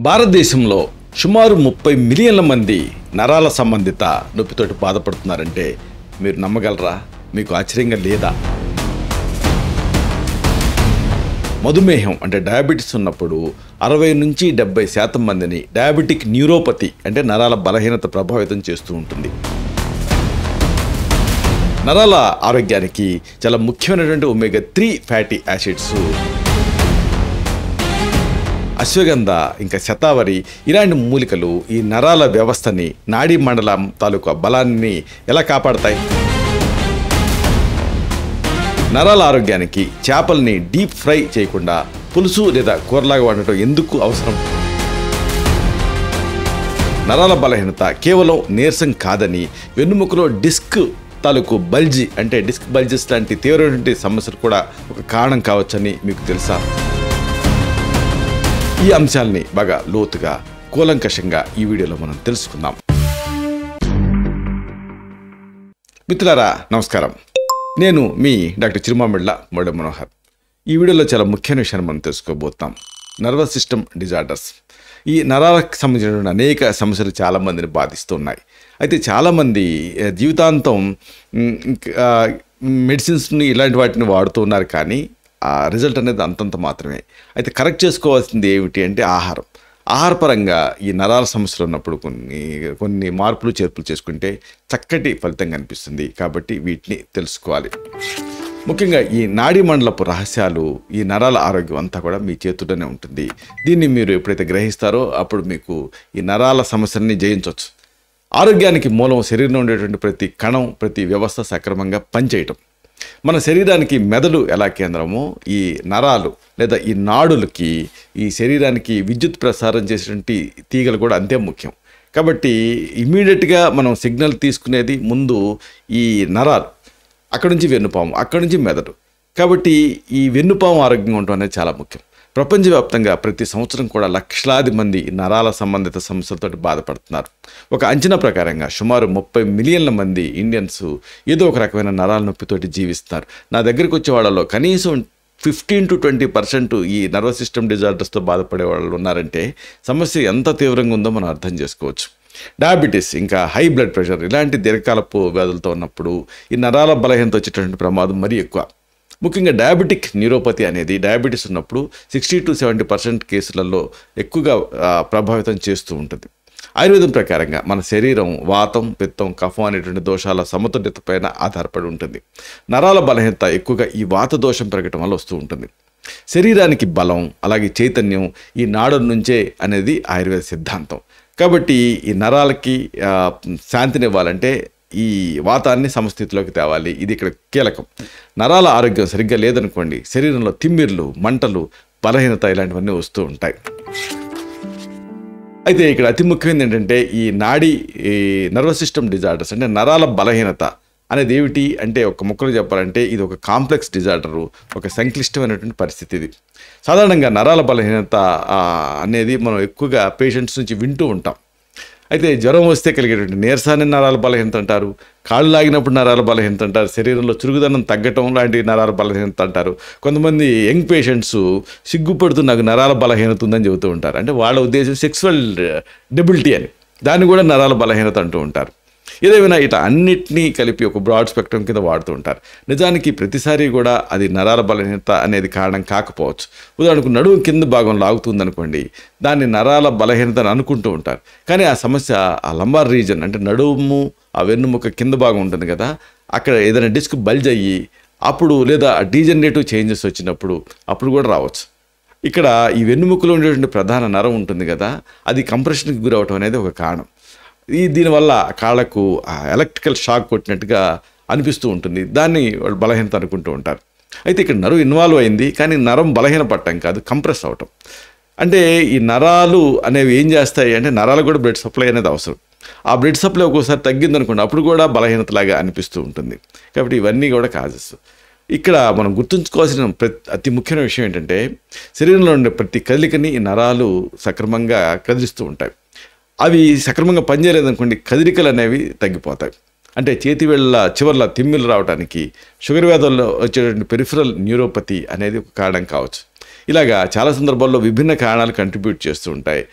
భారతదేశంలో సుమారు 30 మిలియన్ల మంది నరాల సంబంధిత నొప్పితోటి బాధపడుతున్నారంటే మీరు నమ్మగలరా? మీకు ఆశ్చర్యంగా లేదా? మధుమేహం అంటే డయాబెటీస్ ఉన్నప్పుడు 60 నుంచి 70% మందిని డయాబెటిక్ న్యూరోపతి అంటే నరాల బలహీనత ప్రభావితం చేస్తూ ఉంటుంది. నరాల ఆరోగ్యానికి చాలా ముఖ్యమైనటువంటి ఒమేగా 3 ఫ్యాటీ యాసిడ్స్ అశ్వగంధ ఇంకా శతావరి ఇలాంటి మూలికలు ఈ నరాల వ్యవస్థని నాడీ మండలం తాలూకా బలాన్ని ఎలా కాపాడతాయి? నరాల ఆరోగ్యానికి చేపల్ని డీప్ ఫ్రై చేయకుండా పులుసు లేదా కూరలాగా వాడటం ఎందుకు అవసరం? నరాల బలహీనత కేవలం నీరసం కాదని, వెన్నుముకలో డిస్క్ తాలూకు బల్జీ అంటే డిస్క్ బల్జెస్ లాంటి తీవ్రమైనటువంటి సమస్యలు కూడా ఒక కారణం కావచ్చని మీకు తెలుసా? ఈ అంశాలని బాగా లోతుగా కూలంకషంగా ఈ వీడియోలో మనం తెలుసుకుందాం. మిత్రులారా నమస్కారం, నేను మీ డాక్టర్ చిరుమామిళ్ళ మురళీ మనోహర్. ఈ వీడియోలో చాలా ముఖ్యమైన విషయాన్ని మనం తెలుసుకోబోతాం. Nervous system disorders. ఈ నరాలకు సంబంధించిన అనేక సమస్యలు చాలామందిని బాధిస్తున్నాయి. అయితే చాలామంది జీవితాంతం మెడిసిన్స్ని ఇలాంటి వాటిని వాడుతూ ఉన్నారు, కానీ ఆ రిజల్ట్ అనేది అంతంత మాత్రమే. అయితే కరెక్ట్ చేసుకోవాల్సింది ఏమిటి అంటే ఆహారపరంగా ఈ నరాల సమస్యలు ఉన్నప్పుడు కొన్ని మార్పులు చేర్పులు చేసుకుంటే చక్కటి ఫలితం కనిపిస్తుంది. కాబట్టి వీటిని తెలుసుకోవాలి. ముఖ్యంగా ఈ నాడీ మండలపు రహస్యాలు, ఈ నరాల ఆరోగ్యం అంతా కూడా మీ చేతుల్లోనే ఉంటుంది. దీన్ని మీరు ఎప్పుడైతే గ్రహిస్తారో అప్పుడు మీకు ఈ నరాల సమస్యల్ని జయించవచ్చు. ఆరోగ్యానికి మూలం శరీరంలో ఉండేటువంటి ప్రతి కణం, ప్రతి వ్యవస్థ సక్రమంగా పనిచేయటం. మన శరీరానికి మెదడు ఎలా కేంద్రమో ఈ నరాలు లేదా ఈ నాడులకి ఈ శరీరానికి విద్యుత్ ప్రసారం చేసేటువంటి తీగలు కూడా అంతే ముఖ్యం. కాబట్టి ఇమీడియట్గా మనం సిగ్నల్ తీసుకునేది ముందు ఈ నరాలు, అక్కడి నుంచి వెన్నుపాము, అక్కడి నుంచి మెదడు. కాబట్టి ఈ వెన్నుపాము ఆరోగ్యంగా ఉండటం అనేది చాలా ముఖ్యం. ప్రపంచవ్యాప్తంగా ప్రతి సంవత్సరం కూడా లక్షలాది మంది నరాల సంబంధిత సమస్యలతో బాధపడుతున్నారు. ఒక అంచనా ప్రకారంగా సుమారు 30 మిలియన్ల మంది ఇండియన్స్ ఏదో ఒక రకమైన నరాల నొప్పితోటి జీవిస్తున్నారు. నా దగ్గరికి వచ్చే వాళ్ళలో కనీసం 15 to 20% ఈ నర్వస్ సిస్టమ్ డిజార్డర్స్తో బాధపడే వాళ్ళు ఉన్నారంటే సమస్య ఎంత తీవ్రంగా ఉందో మనం అర్థం చేసుకోవచ్చు. డయాబెటీస్ ఇంకా హై బ్లడ్ ప్రెషర్ ఇలాంటి దీర్ఘకాలపు వ్యాధులతో ఉన్నప్పుడు ఈ నరాల బలహీనత వచ్చేటువంటి ప్రమాదం మరీ ఎక్కువ. ముఖ్యంగా డయాబెటిక్ న్యూరోపతి అనేది డయాబెటీస్ ఉన్నప్పుడు 60 to 70% కేసులలో ఎక్కువగా ప్రభావితం చేస్తూ ఉంటుంది. ఆయుర్వేదం ప్రకారంగా మన శరీరం వాతం, పిత్తం, కఫం అనేటువంటి దోషాల సమతుల్యత పైన ఆధారపడి ఉంటుంది. నరాల బలహీనత ఎక్కువగా ఈ వాత దోషం పెరగటం వల్ల వస్తూ ఉంటుంది. శరీరానికి బలం అలాగే చైతన్యం ఈ నాడు నుంచే అనేది ఆయుర్వేద సిద్ధాంతం. కాబట్టి ఈ నరాలకి శాంతినివ్వాలంటే ఈ వాతాన్ని సమస్థితిలోకి తేవాలి. ఇది ఇక్కడ కీలకం. నరాల ఆరోగ్యం సరిగ్గా లేదనుకోండి, శరీరంలో తిమ్మిర్లు, మంటలు, బలహీనత ఇలాంటివన్నీ వస్తూ ఉంటాయి. అయితే ఇక్కడ అతి ముఖ్యమైనది ఏంటంటే ఈ నర్వస్ సిస్టమ్ డిజార్డర్స్ అంటే నరాల బలహీనత అనేది ఏమిటి అంటే ఒక ముక్కలు చెప్పాలంటే ఇది ఒక కాంప్లెక్స్ డిజార్డరు, ఒక సంక్లిష్టమైనటువంటి పరిస్థితి. ఇది సాధారణంగా నరాల బలహీనత అనేది మనం ఎక్కువగా పేషెంట్స్ నుంచి వింటూ ఉంటాం. అయితే జ్వరం వస్తే కలిగేటువంటి నీరసాన్ని నరాల బలహీనత అంటారు, కాళ్ళు లాగినప్పుడు నరాల బలహీనత అంటారు, శరీరంలో చురుగుదనం తగ్గటం లాంటి నరాల బలహీనత అంటారు. కొంతమంది యంగ్ పేషెంట్స్ సిగ్గుపడుతూ నాకు నరాల బలహీనత ఉందని చెబుతూ ఉంటారు. అంటే వాళ్ళ ఉద్దేశం సెక్సువల్ డెబిలిటీ అని, దాన్ని కూడా నరాల బలహీనత అంటూ ఉంటారు. ఏదేమైనా ఇట్లా అన్నిటినీ కలిపి ఒక బ్రాడ్ స్పెక్ట్రమ్ కింద వాడుతూ ఉంటారు. నిజానికి ప్రతిసారి కూడా అది నరాల బలహీనత అనేది కారణం కాకపోవచ్చు. ఉదాహరణకు నడుము కింద భాగం లాగుతుందనుకోండి, దాన్ని నరాల బలహీనత అని అనుకుంటూ ఉంటారు. కానీ ఆ సమస్య ఆ లంబార్ రీజన్ అంటే నడుము, ఆ వెన్నుముక కింద భాగం ఉంటుంది కదా, అక్కడ ఏదైనా డిస్క్ బల్జ్ అయ్యి అప్పుడు లేదా డీజనరేటివ్ చేంజెస్ వచ్చినప్పుడు అప్పుడు కూడా రావచ్చు. ఇక్కడ ఈ వెన్నుముకలో ఉండేటువంటి ప్రధాన నరం ఉంటుంది కదా, అది కంప్రెషన్కి గురవటం అనేది ఒక కారణం. దీనివల్ల కాళ్ళకు ఎలక్ట్రికల్ షాక్ కొట్టినట్టుగా అనిపిస్తూ ఉంటుంది. దాన్ని వాళ్ళు బలహీనత అనుకుంటూ ఉంటారు. అయితే ఇక్కడ నరం ఇన్వాల్వ్ అయింది, కానీ నరం బలహీన పట్టడం కాదు, కంప్రెస్ అవటం. అంటే ఈ నరాలు అనేవి ఏం చేస్తాయి అంటే నరాలు కూడా బ్లడ్ సప్లై అనేది అవసరం. ఆ బ్లడ్ సప్లై ఒక్కోసారి తగ్గిందనుకోండి, అప్పుడు కూడా బలహీనతలాగా అనిపిస్తూ ఉంటుంది. కాబట్టి ఇవన్నీ కూడా కాజెస్. ఇక్కడ మనం గుర్తుంచుకోవాల్సిన అతి ముఖ్యమైన విషయం ఏంటంటే శరీరంలో ఉండే ప్రతి కదలికని ఈ నరాలు సక్రమంగా కదిలిస్తూ ఉంటాయి. అవి సక్రమంగా పనిచేయలేదనుకోండి, కదలికలు అనేవి తగ్గిపోతాయి. అంటే చేతి వేళ్ళ చివర్ల తిమ్మిలు రావడానికి షుగర్ వ్యాధుల్లో వచ్చేటువంటి పెరిఫరల్ న్యూరోపతి అనేది ఒక కారణం కావచ్చు. ఇలాగా చాలా సందర్భాల్లో విభిన్న కారణాలు కంట్రిబ్యూట్ చేస్తూ ఉంటాయి.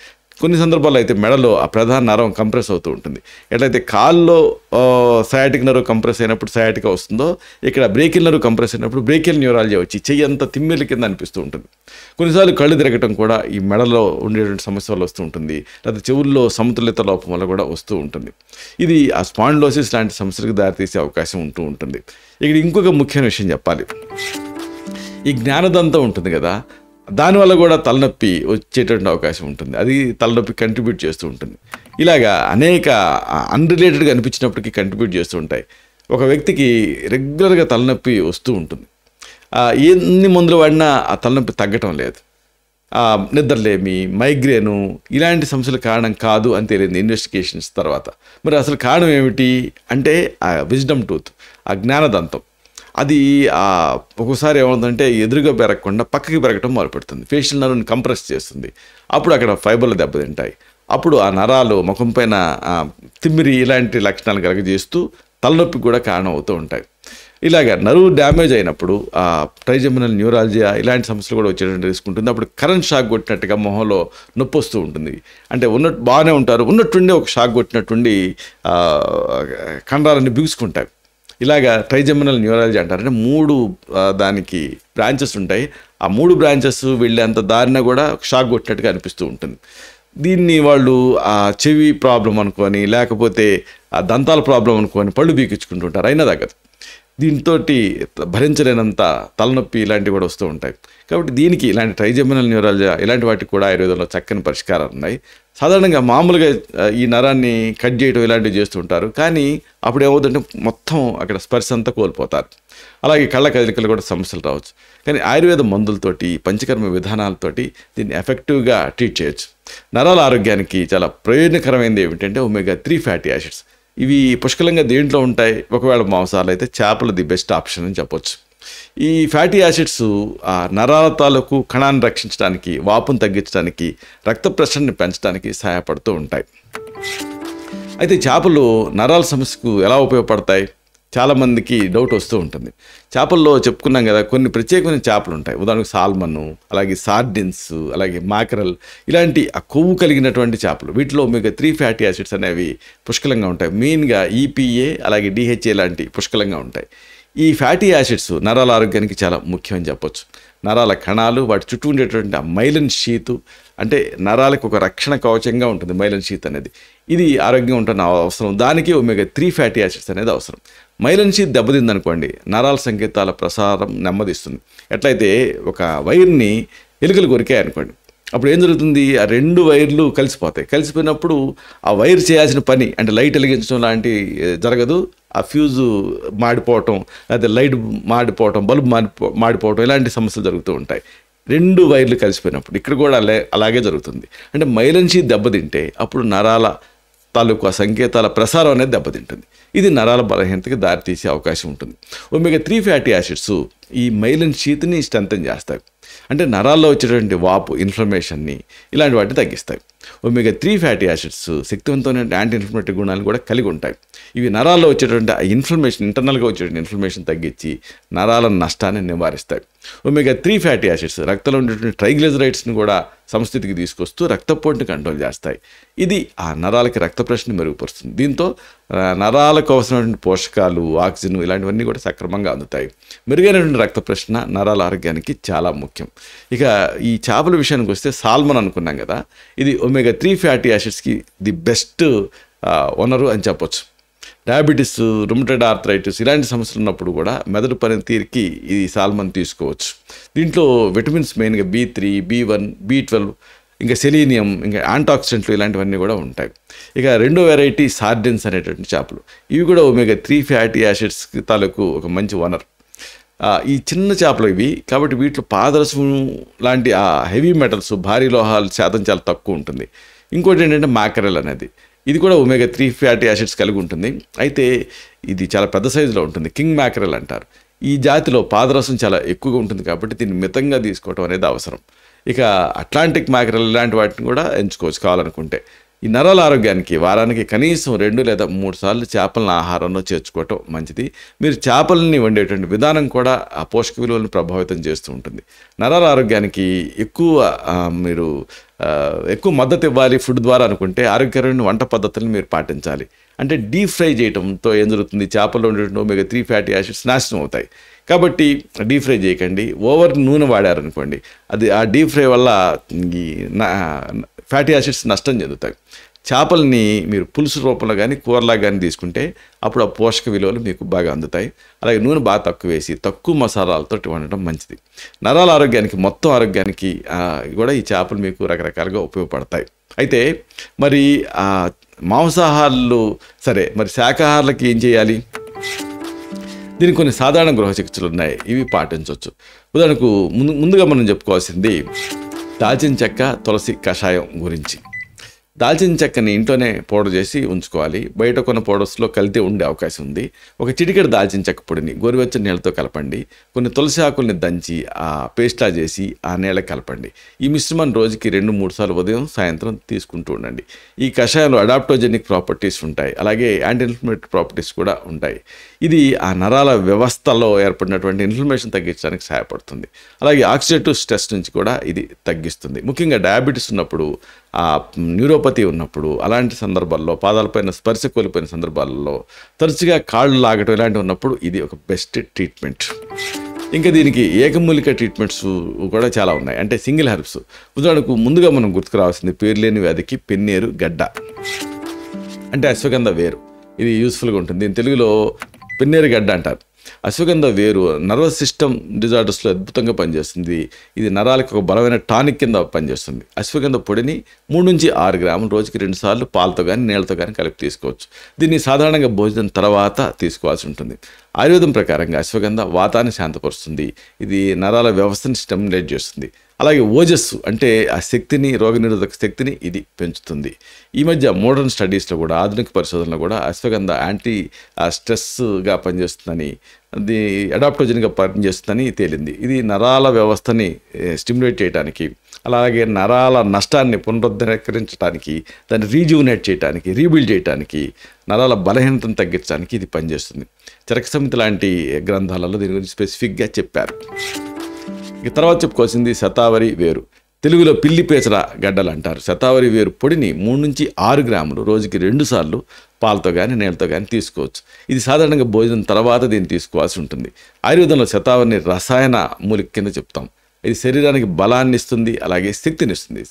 కొన్ని సందర్భాల్లో అయితే మెడలో ఆ ప్రధాన నరం కంప్రెస్ అవుతూ ఉంటుంది. ఎట్లయితే కాల్లో సయాటిక్ నర్వ్ కంప్రెస్ అయినప్పుడు సయాటికా వస్తుందో, ఇక్కడ బ్రేకిల్ నర్వ్ కంప్రెస్ అయినప్పుడు బ్రేకిల్ న్యూరాలజీ వచ్చి చెయ్యి అంతా తిమ్మిర్ల కింద అనిపిస్తూ ఉంటుంది. కొన్నిసార్లు కళ్ళు తిరగటం కూడా ఈ మెడలో ఉండేటువంటి సమస్య వల్ల వస్తూ ఉంటుంది. లేదా చెవుల్లో సమతుల్యత లోపం వల్ల కూడా వస్తూ ఉంటుంది. ఇది ఆ స్పాండిలోసిస్ లాంటి సమస్యలకు దారితీసే అవకాశం ఉంటూ ఉంటుంది. ఇక్కడ ఇంకొక ముఖ్యమైన విషయం చెప్పాలి. ఈ జ్ఞానదంతం ఉంటుంది కదా, దానివల్ల కూడా తలనొప్పి వచ్చేటువంటి అవకాశం ఉంటుంది. అది తలనొప్పి కంట్రిబ్యూట్ చేస్తూ ఉంటుంది. ఇలాగా అనేక అన్రిలేటెడ్గా అనిపించినప్పటికీ కంట్రిబ్యూట్ చేస్తూ ఉంటాయి. ఒక వ్యక్తికి రెగ్యులర్గా తలనొప్పి వస్తూ ఉంటుంది. ఎన్ని మందులు వాడినా ఆ తలనొప్పి తగ్గటం లేదు. నిద్రలేమి, మైగ్రేను ఇలాంటి సమస్యల కారణం కాదు అని తేలింది ఇన్వెస్టిగేషన్స్ తర్వాత. మరి అసలు కారణం ఏమిటి అంటే ఆ విజ్డమ్ టూత్, ఆ జ్ఞానదంతం. అది ఒక్కోసారి ఏమవుతుందంటే ఎదురుగా పెరగకుండా పక్కకి పెరగటం మొదలుపెడుతుంది. ఫేషియల్ నర్వ్ని కంప్రెస్ చేస్తుంది. అప్పుడు అక్కడ ఫైబర్లు దెబ్బతింటాయి. అప్పుడు ఆ నరాలు ముఖం పైన తిమ్మిరి ఇలాంటి లక్షణాలు కలగజేస్తూ తలనొప్పి కూడా కారణం అవుతూ ఉంటాయి. ఇలాగ నరువు డ్యామేజ్ అయినప్పుడు ట్రైజెమినల్ న్యూరాలజియా ఇలాంటి సమస్యలు కూడా వచ్చేటువంటి రిస్క్ ఉంటుంది. అప్పుడు కరెంట్ షాక్ కొట్టినట్టుగా మొహంలో నొప్పి వస్తూ ఉంటుంది. అంటే ఉన్నట్టు బాగానే ఉంటారు, ఉన్నట్టుండి ఒక షాక్ కొట్టినట్టుండి కండరాలన్నీ బిగుసుకుంటాయి. ఇలాగా ట్రైజెమినల్ న్యూరాలజీ అంటారు. అంటే 3 దానికి బ్రాంచెస్ ఉంటాయి. ఆ 3 బ్రాంచెస్ వెళ్ళేంత దారిన కూడా షాక్ కొట్టినట్టుగా అనిపిస్తూ ఉంటుంది. దీన్ని వాళ్ళు ఆ చెవి ప్రాబ్లం అనుకొని, లేకపోతే ఆ దంతాల ప్రాబ్లం అనుకొని పళ్ళు బీకించుకుంటుంటారు, అయినా తగ్గదు. దీంతో భరించలేనంత తలనొప్పి ఇలాంటివి కూడా వస్తూ ఉంటాయి. కాబట్టి దీనికి ఇలాంటి ట్రైజెమినల్ న్యూరాలజీ ఇలాంటి వాటికి కూడా ఆయుర్వేదంలో చక్కని పరిష్కారాలు ఉన్నాయి. సాధారణంగా మామూలుగా ఈ నరాన్ని కట్ చేయడం ఇలాంటివి చేస్తూ ఉంటారు. కానీ అప్పుడు ఏమవుతుందంటే మొత్తం అక్కడ స్పర్శ అంతా కోల్పోతారు. అలాగే కళ్ళ కదలికలు కూడా సమస్యలు రావచ్చు. కానీ ఆయుర్వేద మందులతోటి, పంచకర్మ విధానాలతోటి దీన్ని ఎఫెక్టివ్గా ట్రీట్ చేయొచ్చు. నరాల ఆరోగ్యానికి చాలా ప్రయోజనకరమైనది ఏమిటంటే ఒమేగా-3 ఫ్యాటీ యాసిడ్స్. ఇవి పుష్కలంగా దేంట్లో ఉంటాయి? ఒకవేళ మాంసాలు అయితే చేపలు ది బెస్ట్ ఆప్షన్ అని చెప్పొచ్చు. ఈ ఫ్యాటీ యాసిడ్స్ ఆ నరాల తాలూకు కణాన్ని రక్షించడానికి, వాపును తగ్గించడానికి, రక్త ప్రెషర్ని పెంచడానికి సహాయపడుతూ ఉంటాయి. అయితే చేపలు నరాల సమస్యకు ఎలా ఉపయోగపడతాయి? చాలామందికి డౌట్ వస్తూ ఉంటుంది. చేపల్లో చెప్పుకున్నాం కదా, కొన్ని ప్రత్యేకమైన చేపలు ఉంటాయి. ఉదాహరణకు సాల్మన్, అలాగే సార్డిన్స్, అలాగే మాకరల్ ఇలాంటి ఆ కొవ్వు కలిగినటువంటి చేపలు. వీటిలో ఒమేగా-3 ఫ్యాటీ యాసిడ్స్ అనేవి పుష్కలంగా ఉంటాయి. మెయిన్గా ఈపీఏ, అలాగే డిహెచ్ఏ లాంటి పుష్కలంగా ఉంటాయి. ఈ ఫ్యాటీ యాసిడ్స్ నరాల ఆరోగ్యానికి చాలా ముఖ్యమని చెప్పొచ్చు. నరాల కణాలు, వాటి చుట్టూ ఉండేటువంటి ఆ మైలిన్ షీతు, అంటే నరాలకు ఒక రక్షణ కవచంగా ఉంటుంది మైలిన్ షీత్ అనేది. ఇది ఆరోగ్యం ఉంటున్న అవసరం. దానికి ఒమేగా-3 ఫ్యాటీ యాసిడ్స్ అనేది అవసరం. మైలిన్ షీత్ దెబ్బతిందనుకోండి, నరాల సంకేతాల ప్రసారం నెమ్మదిస్తుంది. ఎట్లయితే ఒక వైర్ని ఎలుకలు కొరికాయి అనుకోండి, అప్పుడు ఏం జరుగుతుంది? ఆ 2 వైర్లు కలిసిపోతాయి. కలిసిపోయినప్పుడు ఆ వైర్ చేయాల్సిన పని అంటే లైట్ వెలిగించడం లాంటి జరగదు. ఆ ఫ్యూజు మాడిపోవటం, లేకపోతే లైట్ మాడిపోవటం, బల్బు మాడిపోవటం ఇలాంటి సమస్యలు జరుగుతూ ఉంటాయి 2 వైర్లు కలిసిపోయినప్పుడు. ఇక్కడ కూడా అలాగే జరుగుతుంది. అంటే మైలిన్ షీత్ దెబ్బతింటే అప్పుడు నరాల తాలూకు ఆ సంకేతాల ప్రసారం అనేది దెబ్బతింటుంది. ఇది నరాల బలహీనతకి దారితీసే అవకాశం ఉంటుంది. ఒమేగా-3 ఫ్యాటీ యాసిడ్స్ ఈ మైలిన్ షీత్ని స్ట్రెంథెన్ చేస్తాయి. అంటే నరాల్లో వచ్చేటువంటి వాపు, ఇన్ఫ్లమేషన్ని ఇలాంటి వాటిని తగ్గిస్తాయి. ఒమేగా-3 ఫ్యాటీ యాసిడ్స్ శక్తివంతమైన యాంటీ ఇన్ఫ్లమేటరీ గుణాలను కూడా కలిగి ఉంటాయి. ఇవి నరాల్లో వచ్చేటువంటి ఆ ఇన్ఫ్లమేషన్, ఇంటర్నల్గా వచ్చేటువంటి ఇన్ఫ్లమేషన్ తగ్గించి నరాల నష్టాన్ని నివారిస్తాయి. ఒమేగా-3 ఫ్యాటీ యాసిడ్స్ రక్తంలో ఉండేటువంటి ట్రైగ్లిజరైడ్స్ని కూడా సమస్థితికి తీసుకొస్తూ రక్తపోటుని కంట్రోల్ చేస్తాయి. ఇది ఆ నరాలకి రక్త ప్రసరణని మెరుగుపరుస్తుంది. దీంతో నరాలకు అవసరమైనటువంటి పోషకాలు, ఆక్సిజన్ ఇలాంటివన్నీ కూడా సక్రమంగా అందుతాయి. మెరుగైనటువంటి రక్త ప్రసరణ నరాల ఆరోగ్యానికి చాలా ముఖ్యం. ఇక ఈ చేపల విషయానికి వస్తే సాల్మన్ అనుకున్నాం కదా, ఇది ఒమేగా-3 ఫ్యాటీ యాసిడ్స్కి ది బెస్ట్ వనరు అని చెప్పొచ్చు. డయాబెటీస్, రుమటైడ్ ఆర్థరైటిస్ ఇలాంటి సమస్యలు ఉన్నప్పుడు కూడా మెదడు పనితీరుకి ఈ సాల్మన్ తీసుకోవచ్చు. దీంట్లో విటమిన్స్ మెయిన్గా B3, B1, B12, ఇంకా సెలీనియం, ఇంకా యాంటాక్సిడెంట్లు ఇలాంటివన్నీ కూడా ఉంటాయి. ఇక 2వ వెరైటీ సార్డిన్స్ అనేటువంటి చేపలు. ఇవి కూడా ఒమేగా-3 ఫ్యాటీ యాసిడ్స్కి తాలూకు ఒక మంచి వనరు. ఈ చిన్న చేపలు ఇవి, కాబట్టి వీటిలో పాదరసం లాంటి ఆ హెవీ మెటల్స్, భారీ లోహాల శాతం చాలా తక్కువ ఉంటుంది. ఇంకోటి ఏంటంటే మాకరెల్ అనేది, ఇది కూడా ఒమేగా-3 ఫ్యాటీ యాసిడ్స్ కలిగి ఉంటుంది. అయితే ఇది చాలా పెద్ద సైజులో ఉంటుంది, కింగ్ మ్యాకరెల్ అంటారు. ఈ జాతిలో పాదరసం చాలా ఎక్కువగా ఉంటుంది కాబట్టి దీన్ని మితంగా తీసుకోవడం అనేది అవసరం. ఇక అట్లాంటిక్ మ్యాకరెల్ ఇలాంటి వాటిని కూడా ఎంచుకోవచ్చు కావాలనుకుంటే. ఈ నరాల ఆరోగ్యానికి వారానికి కనీసం 2 లేదా 3 సార్లు చేపలను ఆహారంలో చేర్చుకోవటం మంచిది. మీరు చేపలని వండేటువంటి విధానం కూడా ఆ పోషక విలువలను ప్రభావితం చేస్తూ ఉంటుంది. నరాల ఆరోగ్యానికి మీరు ఎక్కువ మద్దతు ఇవ్వాలి ఫుడ్ ద్వారా అనుకుంటే ఆరోగ్యకరమైన వంట పద్ధతులను మీరు పాటించాలి. అంటే డీప్ ఫ్రై చేయడంతో ఏం జరుగుతుంది, చేపల్లో ఉండేటువంటి omega-3 ఫ్యాటీ యాసిడ్స్ నాశనం అవుతాయి. కాబట్టి డీప్ ఫ్రై చేయకండి. ఓవర్ నూనె వాడారనుకోండి, అది ఆ డీప్ ఫ్రై వల్ల ఈ ఫ్యాటీ యాసిడ్స్ నష్టం చెందుతాయి. చేపల్ని మీరు పులుసు రూపంలో కానీ కూరలా కానీ తీసుకుంటే అప్పుడు ఆ పోషక విలువలు మీకు బాగా అందుతాయి. అలాగే నూనె బాగా తక్కువ వేసి తక్కువ మసాలాలతో వండటం మంచిది. నరాల ఆరోగ్యానికి మొత్తం ఆరోగ్యానికి కూడా ఈ చేపలు మీకు రకరకాలుగా ఉపయోగపడతాయి. అయితే మరి మాంసాహారులు సరే, మరి శాకాహారులకి ఏం చేయాలి? దీనికి కొన్ని సాధారణ గృహ చికిత్సలు ఉన్నాయి, ఇవి పాటించవచ్చు. ఉదాహరణకు ముందుగా మనం చెప్పుకోవాల్సింది దాల్చిన చెక్క తులసి కషాయం గురించి. దాల్చిన చెక్కని ఇంట్లోనే పౌడర్ చేసి ఉంచుకోవాలి. బయట కొన్న పౌడర్స్లో కల్తీ ఉండే అవకాశం ఉంది. ఒక చిటికెడు దాల్చిన చెక్క పొడిని గోరువెచ్చని నీళ్ళతో కలపండి. కొన్ని తులసి ఆకుల్ని దంచి ఆ పేస్ట్లా చేసి ఆ నీళ్ళకి కలపండి. ఈ మిశ్రమాన్ని రోజుకి 2-3 సార్లు ఉదయం సాయంత్రం తీసుకుంటూ ఉండండి. ఈ కషాయంలో అడాప్టోజెనిక్ ప్రాపర్టీస్ ఉంటాయి, అలాగే యాంటీ ఇన్ఫ్లమేటరీ ప్రాపర్టీస్ కూడా ఉంటాయి. ఇది ఆ నరాల వ్యవస్థలో ఏర్పడినటువంటి ఇన్ఫ్లమేషన్ తగ్గించడానికి సహాయపడుతుంది. అలాగే ఆక్సిడేటివ్ స్ట్రెస్ నుంచి కూడా ఇది తగ్గిస్తుంది. ముఖ్యంగా డయాబెటీస్ ఉన్నప్పుడు, న్యూరోపతి ఉన్నప్పుడు, అలాంటి సందర్భాల్లో, పాదాలపైన స్పర్శ కోల్పోయిన సందర్భాలలో, తరచుగా కాళ్ళు లాగటం ఇలాంటివి ఉన్నప్పుడు ఇది ఒక బెస్ట్ ట్రీట్మెంట్. ఇంకా దీనికి ఏకమూలిక ట్రీట్మెంట్స్ కూడా చాలా ఉన్నాయి, అంటే సింగిల్ హెర్బ్స్. ఉదాహరణకు ముందుగా మనం గుర్తుకురావాల్సింది పేర్లేని వ్యాధికి పెన్నేరు గడ్డ, అంటే అశ్వగంధ వేరు. ఇది యూస్ఫుల్గా ఉంటుంది. దీని తెలుగులో పెన్నేరు గడ్డ అంటారు. అశ్వగంధ వేరు నర్వస్ సిస్టమ్ డిజార్డర్స్లో అద్భుతంగా పనిచేస్తుంది. ఇది నరాలకు ఒక బలమైన టానిక్ కింద పనిచేస్తుంది. అశ్వగంధ పొడిని 3-6 గ్రాములు రోజుకి 2 సార్లు పాలతో కానీ నీళ్ళతో కానీ కలిపి తీసుకోవచ్చు. దీన్ని సాధారణంగా భోజనం తర్వాత తీసుకోవాల్సి ఉంటుంది. ఆయుర్వేదం ప్రకారంగా అశ్వగంధ వాతాన్ని శాంతపరుస్తుంది. ఇది నరాల వ్యవస్థని స్టిమ్యులేట్ చేస్తుంది. అలాగే ఓజస్సు అంటే ఆ శక్తిని, రోగనిరోధక శక్తిని ఇది పెంచుతుంది. ఈ మధ్య మోడర్న్ స్టడీస్లో కూడా, ఆధునిక పరిశోధనలో కూడా అశ్వగంధ యాంటీ స్ట్రెస్గా పనిచేస్తుందని, అది అడాప్టోజెన్గా పనిచేస్తుందని తేలింది. ఇది నరాల వ్యవస్థని స్టిమ్యులేట్ చేయడానికి, అలాగే నరాల నష్టాన్ని పునరుద్ధరించడానికి, దాన్ని రీజువినేట్ చేయడానికి, రీబిల్డ్ చేయడానికి, నరాల బలహీనతను తగ్గించడానికి ఇది పనిచేస్తుంది. చరక సమితి లాంటి గ్రంథాలలో దీని గురించి స్పెసిఫిక్గా చెప్పారు. ఇక తర్వాత చెప్పుకోవాల్సింది శతావరి వేరు, తెలుగులో పిల్లి పేచర గడ్డలు అంటారు. శతావరి వేరు పొడిని 3-6 గ్రాములు రోజుకి 2 సార్లు పాలతో కానీ నీళ్ళతో కానీ తీసుకోవచ్చు. ఇది సాధారణంగా భోజనం తర్వాత దీన్ని తీసుకోవాల్సి ఉంటుంది. ఆయుర్వేదంలో శతావరిని రసాయన మూలిక కింద చెప్తాం. ఇది శరీరానికి బలాన్ని ఇస్తుంది, అలాగే శక్తిని ఇస్తుంది.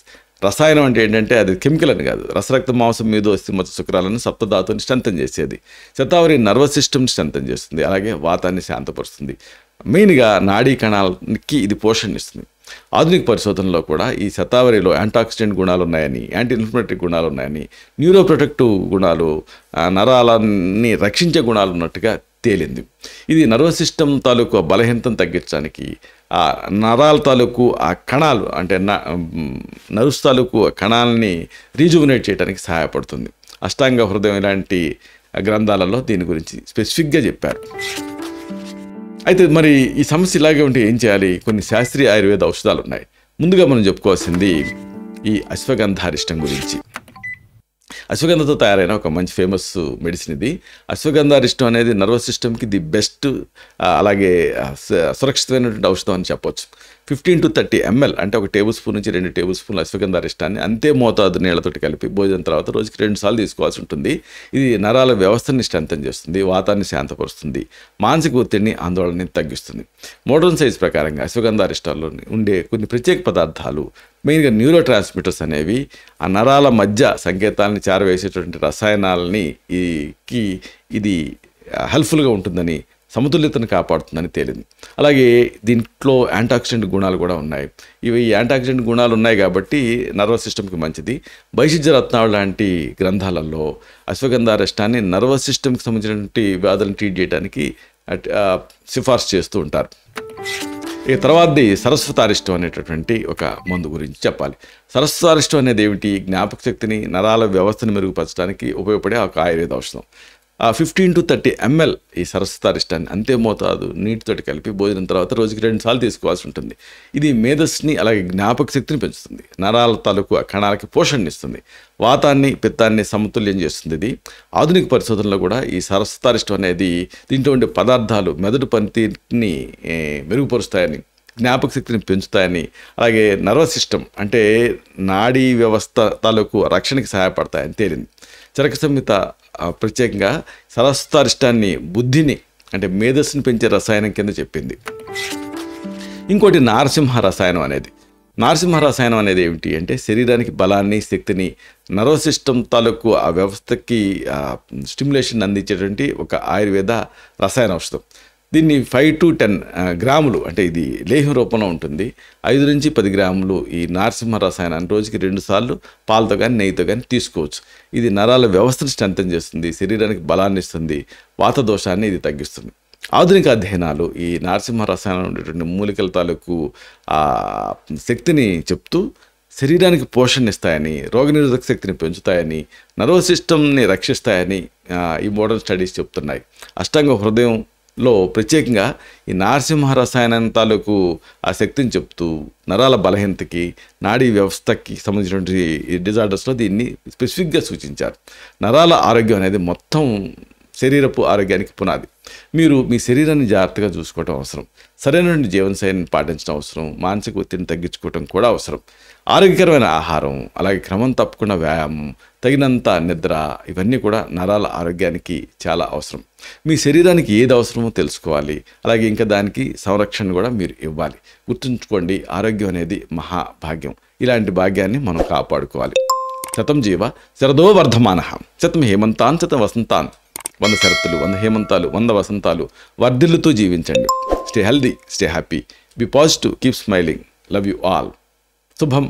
రసాయనం అంటే ఏంటంటే అది కెమికల్ అని కాదు, రసరక్త మాంసం మీద మత శుక్రాలను సప్తధాతుని స్ట్రెంథన్ చేసేది. శతావరి నర్వస్ సిస్టమ్ని స్ట్రెంథన్ చేస్తుంది, అలాగే వాతాన్ని శాంతపరుస్తుంది. మెయిన్గా నాడీ కణాలకి ఇది పోషణ ఇస్తుంది. ఆధునిక పరిశోధనలో కూడా ఈ శతావరిలో యాంటాక్సిడెంట్ గుణాలు ఉన్నాయని, యాంటీ ఇన్ఫ్లమేటరీ గుణాలు ఉన్నాయని, న్యూరోప్రొటెక్టివ్ గుణాలు, నరాలని రక్షించే గుణాలు ఉన్నట్టుగా తేలింది. ఇది నర్వస్ సిస్టమ్ తాలూకు బలహీనతను తగ్గించడానికి, ఆ నరాల తాలూకు ఆ కణాలు అంటే నర్వ్స్ తాలూకు కణాలని రీజువినేట్ చేయడానికి సహాయపడుతుంది. అష్టాంగ హృదయం ఇలాంటి గ్రంథాలలో దీని గురించి స్పెసిఫిక్గా చెప్పారు. అయితే మరి ఈ సమస్య ఇలాగే ఉంటే ఏం చేయాలి? కొన్ని శాస్త్రీయ ఆయుర్వేద ఔషధాలు ఉన్నాయి. ముందుగా మనం చెప్పుకోవాల్సింది ఈ అశ్వగంధారిష్టం గురించి. అశ్వగంధతో తయారైన ఒక మంచి ఫేమస్ మెడిసిన్ ఇది. అశ్వగంధారిష్టం అనేది నర్వస్ సిస్టమ్కి ది బెస్ట్, అలాగే సురక్షితమైనటువంటి ఔషధం అని చెప్పొచ్చు. 15 to 30 ml అంటే 1 టేబుల్ స్పూన్ నుంచి 2 టేబుల్ స్పూన్ల అశ్వగంధారిష్టాన్ని అంతే మోతాదు నీళ్లతోటి కలిపి భోజనం తర్వాత రోజుకి 2 సార్లు తీసుకోవాల్సి ఉంటుంది. ఇది నరాల వ్యవస్థని స్ట్రెంథన్ చేస్తుంది, వాతాన్ని శాంతపరుస్తుంది, మానసిక ఒత్తిడిని, ఆందోళనని తగ్గిస్తుంది. మోడర్న్ సైన్స్ ప్రకారంగా అశ్వగంధారిష్టాల్లో ఉండే కొన్ని ప్రత్యేక పదార్థాలు, మెయిన్గా న్యూరో ట్రాన్స్మిటర్స్ అనేవి ఆ నరాల మధ్య సంకేతాలని చేరవేసేటువంటి రసాయనాలని ఇది హెల్ప్ఫుల్గా ఉంటుందని, సమతుల్యతను కాపాడుతుందని తేలింది. అలాగే దీంట్లో యాంటాక్సిడెంట్ గుణాలు కూడా ఉన్నాయి. ఇవి యాంటాక్సిడెంట్ గుణాలు ఉన్నాయి కాబట్టి నర్వస్ సిస్టమ్కి మంచిది. బైసిజ్య రత్నావళి లాంటి గ్రంథాలలో అశ్వగంధారిష్టాన్ని నర్వస్ సిస్టమ్కి సంబంధించినటువంటి వ్యాధులను ట్రీట్ చేయడానికి సిఫార్సు చేస్తూ ఉంటారు. ఇక తర్వాతది సరస్వతారిష్టం అనేటటువంటి ఒక మందు గురించి చెప్పాలి. సరస్వతారిష్టం అనేది ఏమిటి? జ్ఞాపక శక్తిని, నరాల వ్యవస్థను మెరుగుపరచడానికి ఉపయోగపడే ఒక ఆయుర్వేద ఔషధం. 15 to 30 ml ఈ సరస్వతారిష్టాన్ని అంతే మోతాదు నీటితోటి కలిపి భోజనం తర్వాత రోజుకి 2 సార్లు తీసుకోవాల్సి ఉంటుంది. ఇది మేధస్సుని అలాగే జ్ఞాపక శక్తిని పెంచుతుంది, నరాల తాలూకు కణాలకి పోషణనిస్తుంది, వాతాన్ని పిత్తాన్ని సమతుల్యం చేస్తుంది. ఇది ఆధునిక పరిశోధనలో కూడా ఈ సరస్వతారిష్టం అనేది దీంట్లో ఉండే పదార్థాలు మెదడు పనితీరుని మెరుగుపరుస్తాయని, జ్ఞాపక శక్తిని పెంచుతాయని, అలాగే నర్వస్ సిస్టమ్ అంటే నాడీ వ్యవస్థ తాలూకు రక్షణకి సహాయపడతాయని తేలింది. చరక సంహిత ప్రత్యేకంగా సరస్వతారిష్టాన్ని బుద్ధిని అంటే మేధస్సుని పెంచే రసాయనం కింద చెప్పింది. ఇంకోటి నారసింహ రసాయనం అనేది. నారసింహ రసాయనం అనేది ఏమిటి అంటే శరీరానికి బలాన్ని శక్తిని నర్వస్ సిస్టమ్ తాలూకు ఆ వ్యవస్థకి స్టిమ్యులేషన్ అందించేటువంటి ఒక ఆయుర్వేద రసాయన ఔషధం. దీన్ని 5 to 10 గ్రాములు అంటే ఇది లేహ్యం రూపంలో ఉంటుంది. 5 నుంచి 10 గ్రాములు ఈ నారసింహ రసాయనాన్ని రోజుకి 2 సార్లు పాలతో కానీ నెయ్యితో కానీ తీసుకోవచ్చు. ఇది నరాల వ్యవస్థను స్ట్రెంథెన్ చేస్తుంది, శరీరానికి బలాన్ని ఇస్తుంది, వాత దోషాన్ని ఇది తగ్గిస్తుంది. ఆధునిక అధ్యయనాలు ఈ నారసింహ రసాయనం ఉండేటువంటి మూలికల తాలూకు శక్తిని చెప్తూ శరీరానికి పోషణ ఇస్తాయని, రోగనిరోధక శక్తిని పెంచుతాయని, నర్వస్ సిస్టమ్ని రక్షిస్తాయని ఈ మోడర్న్ స్టడీస్ చెప్తున్నాయి. అష్టాంగ హృదయంలో ప్రత్యేకంగా ఈ నారసింహ రసాయనం తాలూకు ఆ శక్తిని చెప్తూ నరాల బలహీనతకి, నాడీ వ్యవస్థకి సంబంధించినటువంటి డిజార్డర్స్లో దీన్ని స్పెసిఫిక్గా సూచించారు. నరాల ఆరోగ్యం అనేది మొత్తం శరీరపు ఆరోగ్యానికి పునాది. మీరు మీ శరీరాన్ని జాగ్రత్తగా చూసుకోవటం అవసరం, సరైనటువంటి జీవనశైలిని పాటించడం అవసరం, మానసిక ఒత్తిడిని తగ్గించుకోవటం కూడా అవసరం. ఆరోగ్యకరమైన ఆహారం, అలాగే క్రమం తప్పకుండా వ్యాయామం, తగినంత నిద్ర ఇవన్నీ కూడా నరాల ఆరోగ్యానికి చాలా అవసరం. మీ శరీరానికి ఏది అవసరమో తెలుసుకోవాలి, అలాగే ఇంకా దానికి సంరక్షణ కూడా మీరు ఇవ్వాలి. గుర్తుంచుకోండి, ఆరోగ్యం అనేది మహాభాగ్యం. ఇలాంటి భాగ్యాన్ని మనం కాపాడుకోవాలి. శతం జీవ శరదో వర్ధమానః, శతం హేమంతాన్ శతం వసంతాన్. 100 శరత్తులు, 100 హేమంతాలు, 100 వసంతాలు వర్ధిల్లుతూ జీవించండి. Stay healthy, stay happy, be positive, keep smiling. Love you all. శుభం.